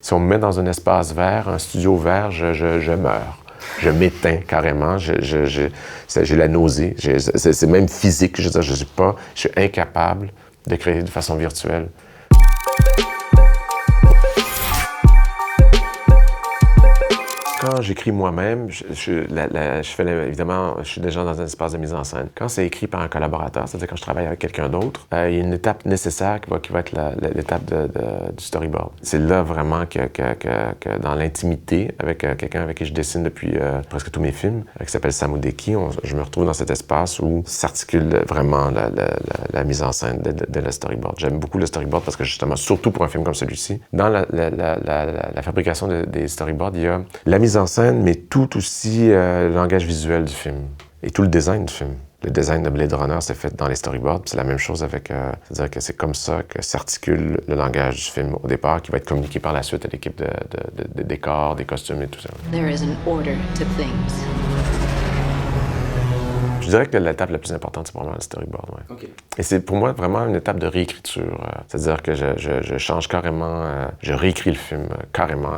Si on me met dans un espace vert, un studio vert, je meurs. Je m'éteins carrément, j'ai la nausée, c'est même physique, je suis incapable de créer de façon virtuelle. Quand j'écris moi-même, évidemment, je suis déjà dans un espace de mise en scène. Quand c'est écrit par un collaborateur, c'est-à-dire quand je travaille avec quelqu'un d'autre, il y a une étape nécessaire qui va être l'étape du storyboard. C'est là vraiment que dans l'intimité, avec quelqu'un avec qui je dessine depuis presque tous mes films, qui s'appelle Sam Oudeki, je me retrouve dans cet espace où s'articule vraiment la mise en scène de le storyboard. J'aime beaucoup le storyboard parce que justement, surtout pour un film comme celui-ci, dans la fabrication des storyboards, il y a la mise en scène, mais tout aussi le langage visuel du film et tout le design du film. Le design de Blade Runner, c'est fait dans les storyboards. C'est la même chose avec... c'est-à-dire que c'est comme ça que s'articule le langage du film au départ, qui va être communiqué par la suite à l'équipe de décors, des costumes et tout ça. There is an order to things. Je dirais que l'étape la plus importante, c'est probablement le storyboard. Ouais. Okay. Et c'est pour moi vraiment une étape de réécriture. C'est-à-dire que je change carrément... je réécris le film carrément...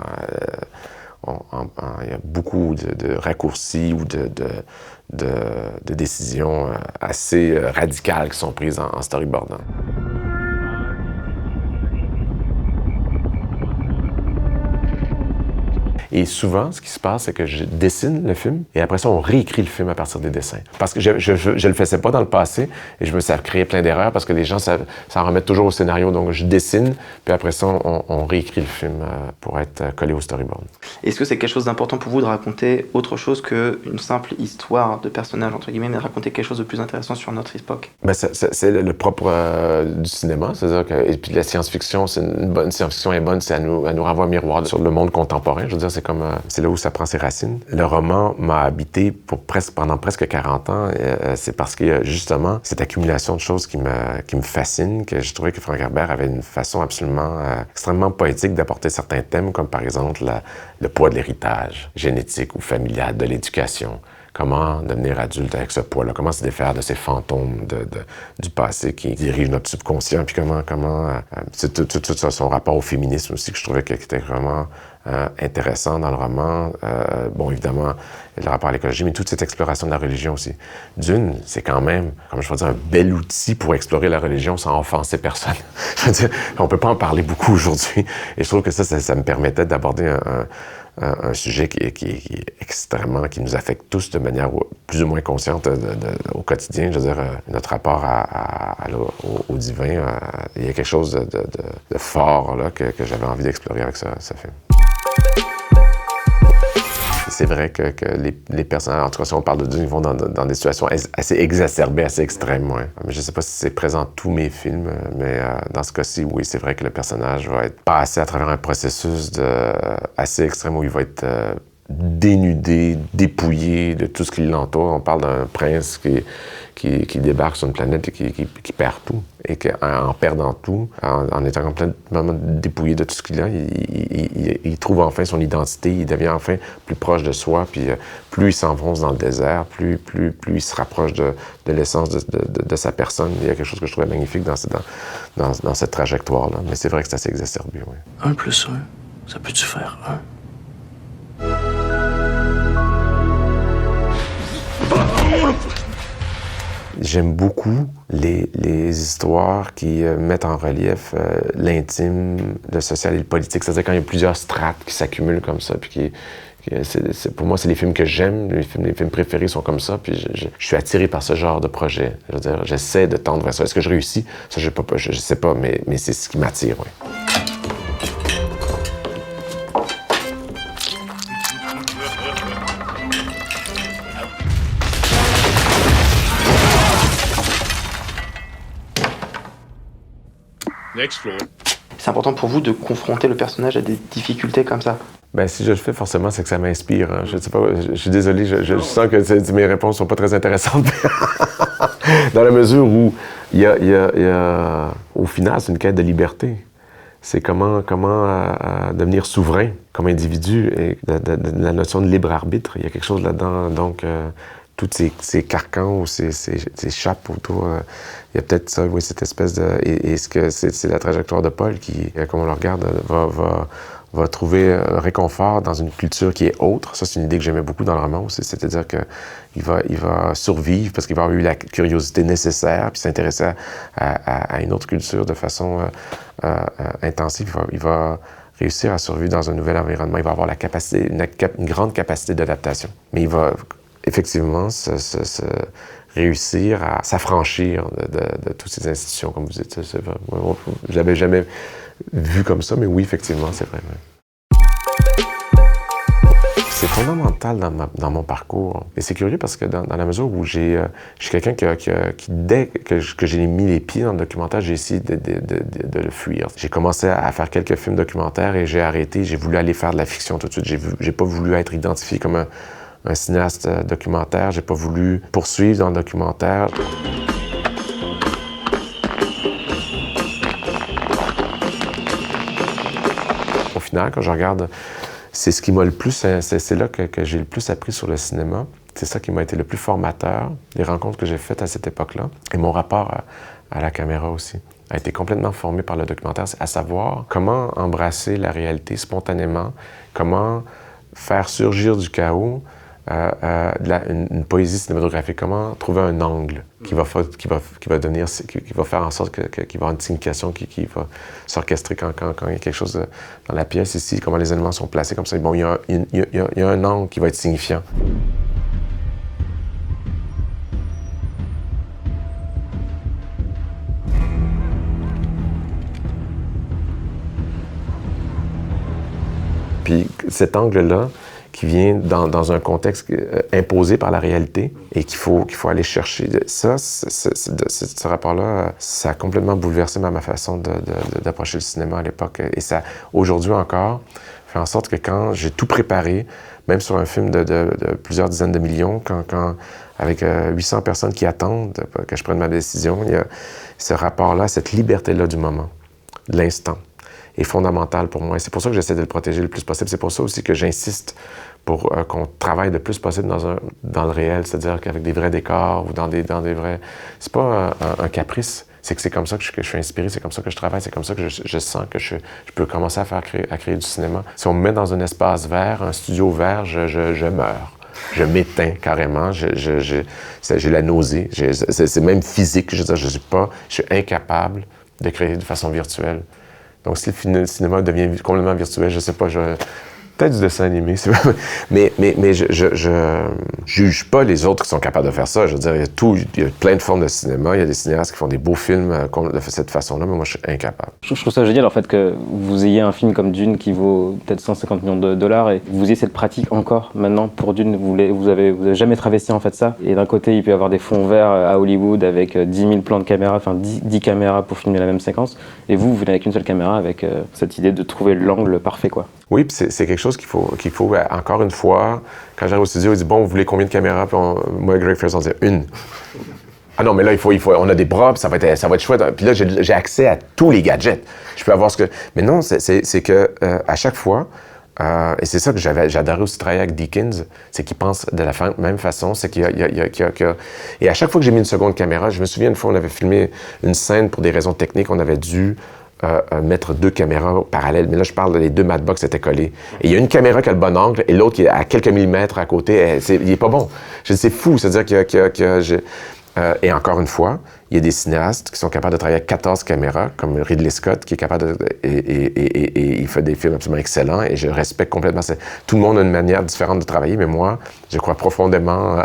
il y a beaucoup de raccourcis ou de décisions assez radicales qui sont prises en storyboardant. Et souvent, ce qui se passe, c'est que je dessine le film et après ça, on réécrit le film à partir des dessins. Parce que je le faisais pas dans le passé et ça créait plein d'erreurs parce que les gens s'en remettent toujours au scénario. Donc, je dessine, puis après ça, on réécrit le film pour être collé au storyboard. Est-ce que c'est quelque chose d'important pour vous de raconter autre chose qu'une simple histoire de personnage, entre guillemets, mais de raconter quelque chose de plus intéressant sur notre époque? Ben, c'est le propre du cinéma. C'est-à-dire que, et puis la science-fiction, c'est une bonne science-fiction est bonne, elle nous renvoie un miroir sur le monde contemporain. Je veux dire, c'est là où ça prend ses racines. Le roman m'a habité pendant presque 40 ans. C'est parce qu'il y a justement cette accumulation de choses qui me fascinent, que je trouvais que Frank Herbert avait une façon absolument extrêmement poétique d'apporter certains thèmes, comme par exemple le poids de l'héritage génétique ou familial, de l'éducation. Comment devenir adulte avec ce poids-là? Comment se défaire de ces fantômes du passé qui dirigent notre subconscient? Puis c'est tout ça, son rapport au féminisme aussi, que je trouvais qu'il était vraiment intéressant dans le roman. Bon, évidemment, le rapport à l'écologie, mais toute cette exploration de la religion aussi. Dune, c'est quand même, comme je peux dire, un bel outil pour explorer la religion sans offenser personne. Je veux dire, on peut pas en parler beaucoup aujourd'hui. Et je trouve que ça me permettait d'aborder un sujet qui est extrêmement, qui nous affecte tous de manière plus ou moins consciente au quotidien. Je veux dire, notre rapport au divin, il y a quelque chose de fort là, que j'avais envie d'explorer avec ce film. C'est vrai que les personnages, en tout cas si on parle de Dune, ils vont dans des situations assez exacerbées, assez extrêmes. Ouais. Mais je ne sais pas si c'est présent dans tous mes films, mais dans ce cas-ci, oui, c'est vrai que le personnage va être passé à travers un processus assez extrême où il va être dénudé, dépouillé de tout ce qui l'entoure. On parle d'un prince qui débarque sur une planète et qui perd tout. Et qu'en perdant tout, en étant complètement dépouillé de tout ce qu'il a, il trouve enfin son identité, il devient enfin plus proche de soi, puis plus il s'enfonce dans le désert, plus il se rapproche de l'essence de sa personne. Il y a quelque chose que je trouvais magnifique dans cette trajectoire-là. Mais c'est vrai que c'est assez exacerbé, oui. 1 plus 1, ça peut-tu faire 1? J'aime beaucoup les histoires qui mettent en relief l'intime, le social et le politique. C'est-à-dire quand il y a plusieurs strates qui s'accumulent comme ça, puis pour moi, c'est les films que j'aime, les films préférés sont comme ça, puis je suis attiré par ce genre de projet. Je veux dire, j'essaie de tendre vers ça. Est-ce que je réussis? Ça, je sais pas, mais c'est ce qui m'attire, oui. C'est important pour vous de confronter le personnage à des difficultés comme ça? Ben, si je le fais, forcément, c'est que ça m'inspire. Hein. Je sais pas, je suis désolé, je sens que mes réponses sont pas très intéressantes. Dans la mesure où il y a au final, c'est une quête de liberté. C'est comment devenir souverain comme individu et de la notion de libre arbitre. Il y a quelque chose là-dedans, donc tous ces carcans ou ces chapes autour. Il y a peut-être ça, oui, cette espèce de... Est-ce que c'est la trajectoire de Paul qui, comme on le regarde, va trouver réconfort dans une culture qui est autre. Ça, c'est une idée que j'aimais beaucoup dans le roman aussi, c'est-à-dire qu'il va survivre parce qu'il va avoir eu la curiosité nécessaire, puis s'intéresser à une autre culture de façon intensive. Il va réussir à survivre dans un nouvel environnement. Il va avoir la capacité, une grande capacité d'adaptation. Mais il va effectivement réussir à s'affranchir de toutes ces institutions, comme vous dites. Je l'avais jamais vu comme ça, mais oui, effectivement, c'est vrai. C'est fondamental dans mon parcours. Et c'est curieux parce que dans la mesure où je suis quelqu'un qui dès que j'ai mis les pieds dans le documentaire, j'ai essayé de le fuir. J'ai commencé à faire quelques films documentaires et j'ai arrêté. J'ai voulu aller faire de la fiction tout de suite. J'ai pas voulu être identifié comme un cinéaste documentaire. J'ai pas voulu poursuivre dans le documentaire. Au final, quand je regarde, c'est ce qui m'a le plus, c'est là que j'ai le plus appris sur le cinéma. C'est ça qui m'a été le plus formateur, les rencontres que j'ai faites à cette époque-là. Et mon rapport à la caméra aussi a été complètement formé par le documentaire, à savoir comment embrasser la réalité spontanément, comment faire surgir du chaos une poésie cinématographique, comment trouver un angle qui va faire en sorte qu'il va y avoir une signification qui va s'orchestrer quand il y a quelque chose dans la pièce ici, comment les éléments sont placés comme ça. Bon, il y a un angle qui va être signifiant. Puis cet angle-là, qui vient dans un contexte imposé par la réalité et qu'il faut aller chercher. Ça, ce rapport-là, ça a complètement bouleversé ma façon d'approcher le cinéma à l'époque. Et ça, aujourd'hui encore, fait en sorte que quand j'ai tout préparé, même sur un film de plusieurs dizaines de millions, avec 800 personnes qui attendent que je prenne ma décision, il y a ce rapport-là, cette liberté-là du moment, de l'instant, est fondamental pour moi. Et c'est pour ça que j'essaie de le protéger le plus possible. C'est pour ça aussi que j'insiste pour qu'on travaille le plus possible dans le réel, c'est-à-dire qu'avec des vrais décors ou dans des vrais... C'est pas un caprice, c'est que c'est comme ça que je suis inspiré, c'est comme ça que je travaille, c'est comme ça que je sens que je peux commencer à créer du cinéma. Si on me met dans un espace vert, un studio vert, je meurs. Je m'éteins carrément, j'ai la nausée, c'est même physique, je suis incapable de créer de façon virtuelle. Donc, si le cinéma devient complètement virtuel, je sais pas, peut-être du dessin animé, mais je juge pas les autres qui sont capables de faire ça. Je veux dire, il y a plein de formes de cinéma, il y a des cinéastes qui font des beaux films de cette façon-là, mais moi, je suis incapable. Je trouve ça génial, en fait, que vous ayez un film comme Dune qui vaut peut-être 150 millions de dollars et vous ayez cette pratique encore maintenant pour Dune. Vous avez jamais travesti, en fait, ça. Et d'un côté, il peut y avoir des fonds verts à Hollywood avec 10 000 plans de caméra, enfin 10 caméras pour filmer la même séquence. Et vous venez avec une seule caméra avec cette idée de trouver l'angle parfait, quoi. Oui, puis c'est quelque chose qu'il faut, encore une fois, quand j'arrive au studio, il dit « Bon, vous voulez combien de caméras? » Puis moi et Greg Fraser, on dit « Une. » Ah non, mais là, on a des bras, puis ça va être chouette. Puis là, j'ai accès à tous les gadgets. Je peux avoir ce que... Mais non, c'est que à chaque fois, et c'est ça que j'adorais aussi travailler avec Deakins, c'est qu'il pense de la même façon, c'est qu'il y a... Et à chaque fois que j'ai mis une seconde caméra, je me souviens une fois, on avait filmé une scène pour des raisons techniques, on avait dû mettre 2 caméras parallèles. Mais là, je parle des 2 Madbox étaient collés. Et il y a une caméra qui a le bon angle et l'autre qui est à quelques millimètres à côté. Il est pas bon. C'est fou. C'est-à-dire et encore une fois, il y a des cinéastes qui sont capables de travailler avec 14 caméras, comme Ridley Scott, qui est capable et il fait des films absolument excellents, et je respecte complètement ça. Tout le monde a une manière différente de travailler, mais moi, je crois profondément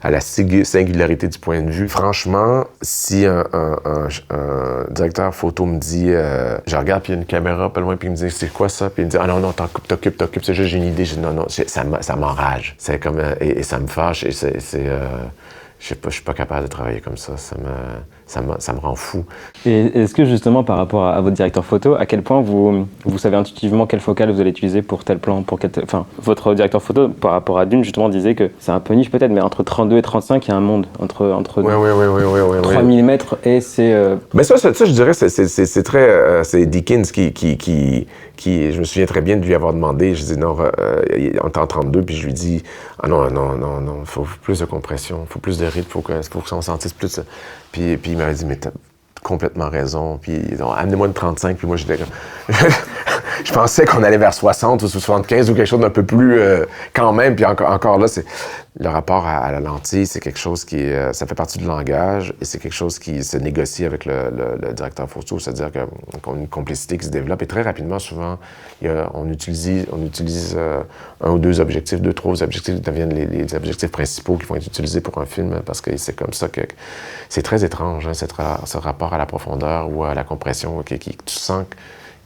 à la singularité du point de vue. Franchement, si un directeur photo me dit, je regarde, puis il y a une caméra pas loin, puis il me dit, c'est quoi ça? Puis il me dit, ah non, t'occupes, c'est juste, j'ai une idée. Je dis, non, ça m'enrage. C'est comme, et ça me fâche, et je suis pas capable de travailler comme ça. Ça me rend fou. Et est-ce que justement, par rapport à votre directeur photo, à quel point vous savez intuitivement quelle focale vous allez utiliser pour tel plan, enfin, votre directeur photo, par rapport à Dune, justement, disait que c'est un peu niche peut-être, mais entre 32 et 35, il y a un monde entre 3 mm et c'est... Mais ça, je dirais, c'est très... c'est Deakins qui, je me souviens très bien de lui avoir demandé, je dis non, on est en 32, puis je lui dis, ah non, il faut plus de compression, il faut plus de rythme, il faut qu'on sentisse plus... Puis il m'avait dit, mais t'as complètement raison. Puis amenez-moi une 35. Puis moi, j'étais comme... je pensais qu'on allait vers 60 ou 75 ou quelque chose d'un peu plus quand même. Puis encore là, c'est le rapport à la lentille, c'est quelque chose qui... ça fait partie du langage et c'est quelque chose qui se négocie avec le directeur photo. C'est-à-dire qu'on a une complicité qui se développe. Et très rapidement, souvent, on utilise un ou deux objectifs, 2-3 objectifs qui deviennent les objectifs principaux qui vont être utilisés pour un film parce que c'est comme ça que... C'est très étrange, hein, ce rapport à la profondeur ou à la compression. Tu sens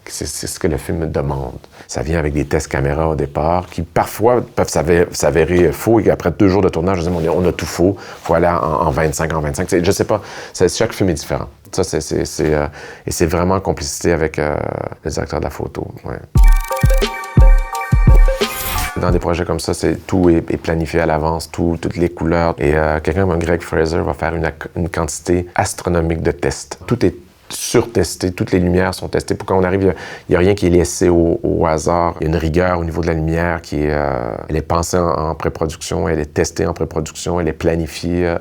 que c'est ce que le film demande. Ça vient avec des tests caméra au départ qui parfois peuvent s'avérer faux et qu'après 2 jours de tournage, je dis, on a tout faux, il faut aller en 25, en 25. Je sais pas, chaque film est différent. Ça, et c'est vraiment en complicité avec le directeur de la photo. Ouais. Dans des projets comme ça, tout est planifié à l'avance, toutes les couleurs. Et quelqu'un comme Greg Fraser va faire une quantité astronomique de tests. Tout est surtesté, toutes les lumières sont testées. Pour quand on arrive, il n'y a rien qui est laissé au hasard. Il y a une rigueur au niveau de la lumière qui est, elle est pensée en pré-production, elle est testée en pré-production, elle est planifiée.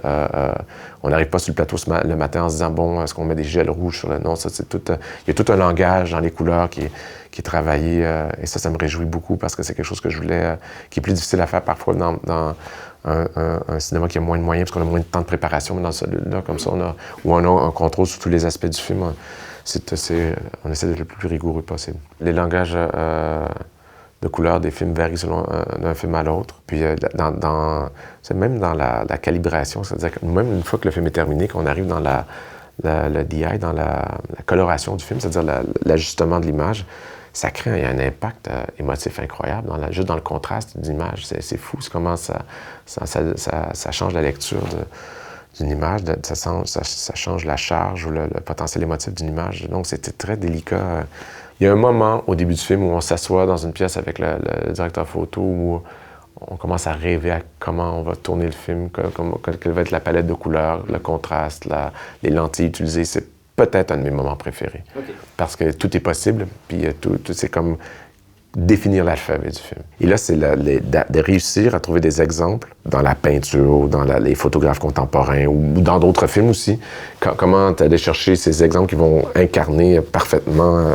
On n'arrive pas sur le plateau le matin en se disant, bon, est-ce qu'on met des gels rouges sur le... Non, ça, c'est tout... il y a tout un langage dans les couleurs qui est travaillé. Et ça me réjouit beaucoup parce que c'est quelque chose que je voulais... qui est plus difficile à faire parfois dans un cinéma qui a moins de moyens parce qu'on a moins de temps de préparation. Mais dans celui-là, comme ça, on a un contrôle sur tous les aspects du film. On essaie d'être le plus rigoureux possible. Les langages de couleurs des films varient selon d'un film à l'autre. Puis c'est même dans la calibration, c'est-à-dire que même une fois que le film est terminé, qu'on arrive dans le DI, dans la coloration du film, c'est-à-dire l'ajustement de l'image, ça crée un impact émotif incroyable, juste dans le contraste d'image. C'est fou, c'est comment ça change la lecture d'une image, ça change la charge ou le potentiel émotif d'une image. Donc, c'était très délicat. Il y a un moment au début du film où on s'assoit dans une pièce avec le directeur photo où on commence à rêver à comment on va tourner le film, quelle va être la palette de couleurs, le contraste, les lentilles utilisées. C'est peut-être un de mes moments préférés. Okay. Parce que tout est possible, puis c'est comme définir l'alphabet du film. Et là, c'est de réussir à trouver des exemples dans la peinture, ou dans les photographes contemporains, ou dans d'autres films aussi. Comment aller chercher ces exemples qui vont incarner parfaitement...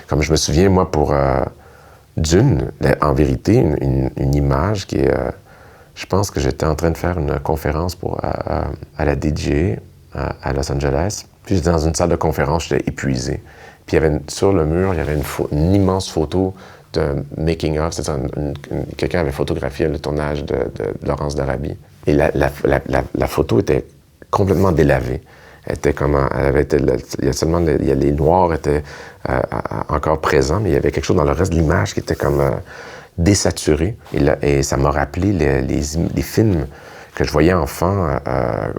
comme je me souviens, moi, pour Dune, en vérité, une image qui est... je pense que j'étais en train de faire une conférence à la DJ à Los Angeles. Puis j'étais dans une salle de conférence, j'étais épuisé. Puis sur le mur, il y avait une immense photo de making-of. Quelqu'un avait photographié le tournage de Laurence d'Arabie. Et la photo était complètement délavée. Elle était les noirs étaient encore présents, mais il y avait quelque chose dans le reste de l'image qui était comme désaturé. Et ça m'a rappelé les films que je voyais enfant.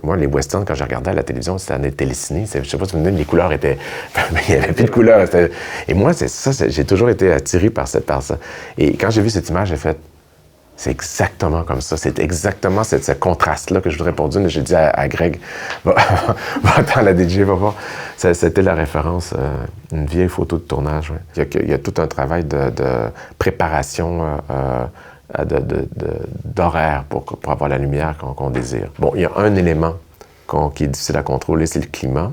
Moi, les westerns, quand je regardais à la télévision, c'était un téléciné. Je sais pas si vous me dites, les couleurs étaient... il n'y avait plus de couleurs. Et moi, j'ai toujours été attiré par ça. Et quand j'ai vu cette image, j'ai fait... C'est exactement comme ça. C'est exactement ce contraste-là que je voudrais pour Dune. J'ai dit à Greg, va-t'en la DJ, va voir. C'était la référence, une vieille photo de tournage. Ouais. Il y a tout un travail de préparation... d'horaire pour avoir la lumière qu'on désire. Bon, il y a un élément qui est difficile à contrôler, c'est le climat.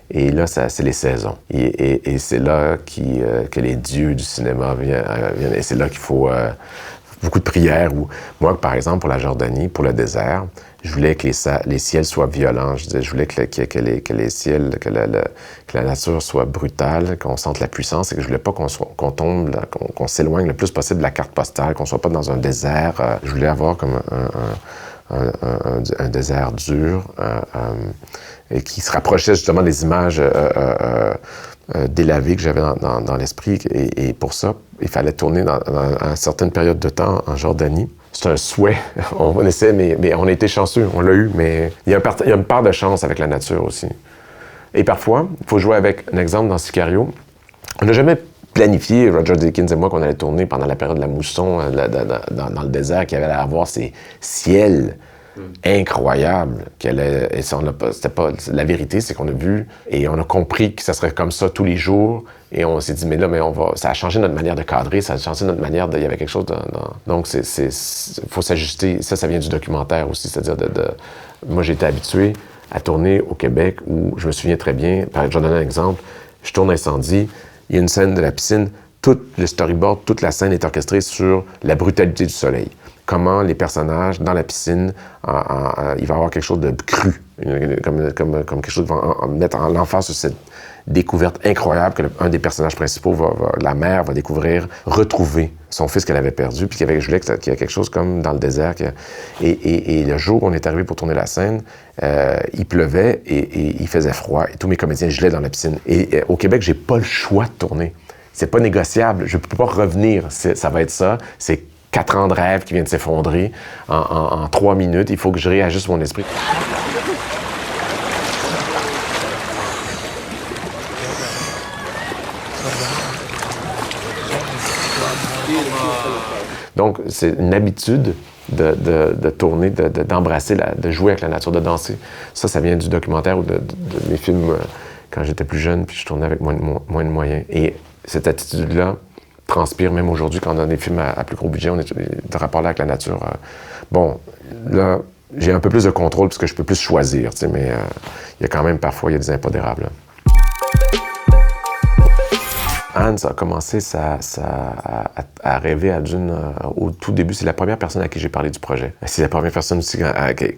Et là, c'est les saisons. Et c'est là que les dieux du cinéma viennent. Et c'est là qu'il faut beaucoup de prières. Moi, par exemple, pour la Jordanie, pour le désert, je voulais que les ciels soient violents. Je voulais que les ciels, que la nature soit brutale, qu'on sente la puissance et que je voulais pas qu'on tombe, qu'on s'éloigne le plus possible de la carte postale, qu'on soit pas dans un désert. Je voulais avoir comme un désert dur et qui se rapprochait justement des images délavées que j'avais dans l'esprit. Et pour ça, il fallait tourner dans une certaine période de temps en Jordanie. C'est un souhait. On essaie, mais on a été chanceux, on l'a eu, mais il y a une part de chance avec la nature aussi. Et parfois, il faut jouer avec un exemple dans Sicario. On n'a jamais planifié, Roger Deakins et moi, qu'on allait tourner pendant la période de la mousson dans le désert, qu'il allait avoir ces ciels incroyables. C'était pas, la vérité, c'est qu'on a vu et on a compris que ça serait comme ça tous les jours. Et on s'est dit, mais ça a changé notre manière de cadrer, ça a changé notre manière il y avait quelque chose donc, faut s'ajuster. Ça vient du documentaire aussi. C'est-à-dire, moi, j'ai été habitué à tourner au Québec où, je me souviens très bien, je vais donner un exemple, je tourne Incendie, il y a une scène de la piscine, tout le storyboard, toute la scène est orchestrée sur la brutalité du soleil. Comment les personnages, dans la piscine, il va y avoir quelque chose de cru, comme quelque chose qui va mettre en l'emphase sur cette découverte incroyable que un des personnages principaux, la mère, va découvrir, retrouver son fils qu'elle avait perdu, puis je voulais qu'il y ait quelque chose comme dans le désert. Et le jour où on est arrivé pour tourner la scène, il pleuvait et il faisait froid, et tous mes comédiens gelaient dans la piscine. Et au Québec, j'ai pas le choix de tourner. C'est pas négociable, je peux pas revenir, ça va être ça. C'est 4 ans de rêve qui viennent de s'effondrer en 3 minutes. Il faut que je réajuste mon esprit. Donc, c'est une habitude de tourner, d'embrasser, de jouer avec la nature, de danser. Ça vient du documentaire ou de mes films quand j'étais plus jeune, puis je tournais avec moins de moyens. Et cette attitude-là transpire même aujourd'hui quand on a des films à plus gros budget, on est de rapport là avec la nature. Bon, là, j'ai un peu plus de contrôle parce que je peux plus choisir, tu sais, mais il y a quand même parfois, il y a des impondérables. Là. Hans a commencé à rêver à Dune au tout début. C'est la première personne à qui j'ai parlé du projet. C'est la première personne aussi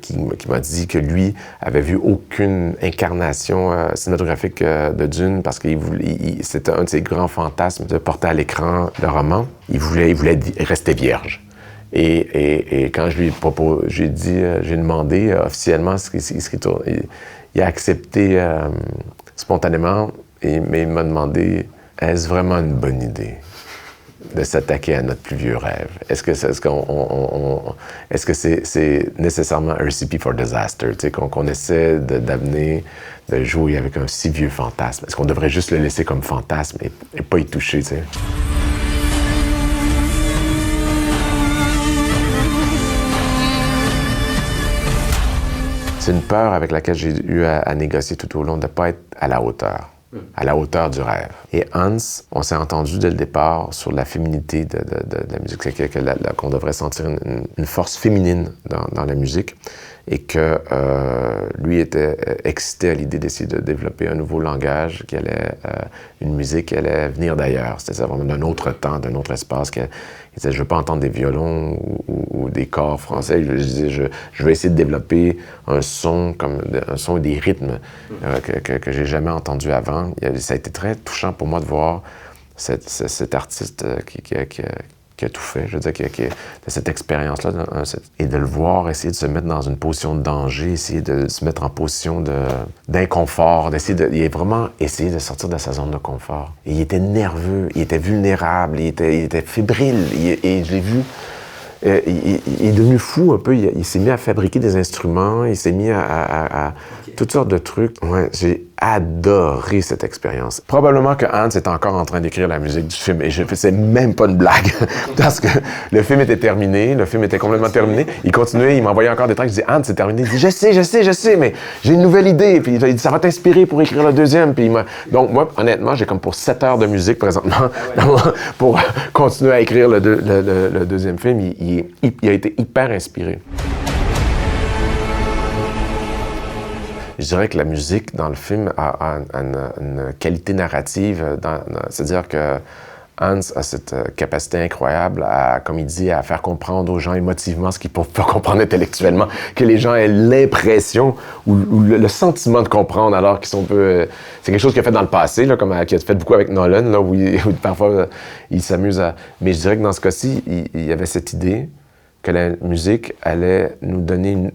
qui m'a dit que lui avait vu aucune incarnation cinématographique de Dune parce que c'était un de ses grands fantasmes de porter à l'écran le roman. Il voulait rester vierge. Et quand je lui ai proposé, j'ai demandé officiellement ce qu'il tourne. Il a accepté spontanément, mais il m'a demandé: est-ce vraiment une bonne idée de s'attaquer à notre plus vieux rêve? Est-ce que c'est nécessairement un recipe for disaster, tu sais, qu'on essaie d'amener, de jouer avec un si vieux fantasme? Est-ce qu'on devrait juste le laisser comme fantasme et pas y toucher, tu sais? C'est une peur avec laquelle j'ai eu à négocier tout au long, de ne pas être à la hauteur du rêve. Et Hans, on s'est entendu dès le départ sur la féminité de la musique, qu'on devrait sentir une force féminine dans la musique, et que lui était excité à l'idée d'essayer de développer un nouveau langage, une musique qui allait venir d'ailleurs, c'est-à-dire vraiment d'un autre temps, d'un autre espace. Il disait: je ne veux pas entendre des violons ou des corps français. Je disais: je vais essayer de développer un son et des rythmes que j'ai jamais entendu avant. Ça a été très touchant pour moi de voir cet artiste qui a tout fait, je veux dire, de cette expérience-là, et de le voir essayer de se mettre dans une position de danger, essayer de se mettre en position d'inconfort, il a vraiment essayé de sortir de sa zone de confort. Et il était nerveux, il était vulnérable, il était fébrile, et je l'ai vu, il est devenu fou un peu, il s'est mis à fabriquer des instruments, il s'est mis à toutes sortes de trucs. Ouais, j'ai adoré cette expérience. Probablement que Hans est encore en train d'écrire la musique du film, et c'est même pas une blague, parce que le film était terminé, le film était complètement terminé. Il continuait, il m'envoyait encore des tracks, je dis: Hans, c'est terminé. Il dit: je sais, mais j'ai une nouvelle idée. Puis il dit: ça va t'inspirer pour écrire le deuxième. Puis donc moi, honnêtement, j'ai comme pour 7 heures de musique présentement pour continuer à écrire le deuxième film. Il a été hyper inspiré. Je dirais que la musique dans le film a une qualité narrative, c'est-à-dire que Hans a cette capacité incroyable à, comme il dit, à faire comprendre aux gens émotivement ce qu'ils ne peuvent pas comprendre intellectuellement, que les gens aient l'impression ou le sentiment de comprendre alors qu'ils sont un peu... c'est quelque chose qu'il a fait dans le passé, là, qu'il a fait beaucoup avec Nolan, là, où parfois il s'amuse à... Mais je dirais que dans ce cas-ci, il y avait cette idée que la musique allait nous donner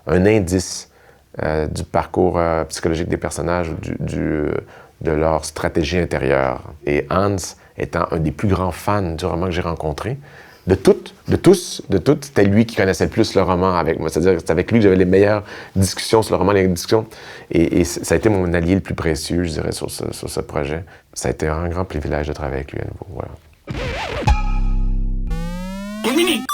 un indice du parcours psychologique des personnages, de leur stratégie intérieure. Et Hans, étant un des plus grands fans du roman que j'ai rencontré, de tous, c'était lui qui connaissait le plus le roman avec moi. C'est-à-dire que c'est avec lui que j'avais les meilleures discussions sur le roman, les discussions. Et ça a été mon allié le plus précieux, je dirais, sur ce projet. Ça a été un grand privilège de travailler avec lui à nouveau. Voilà. Dominique!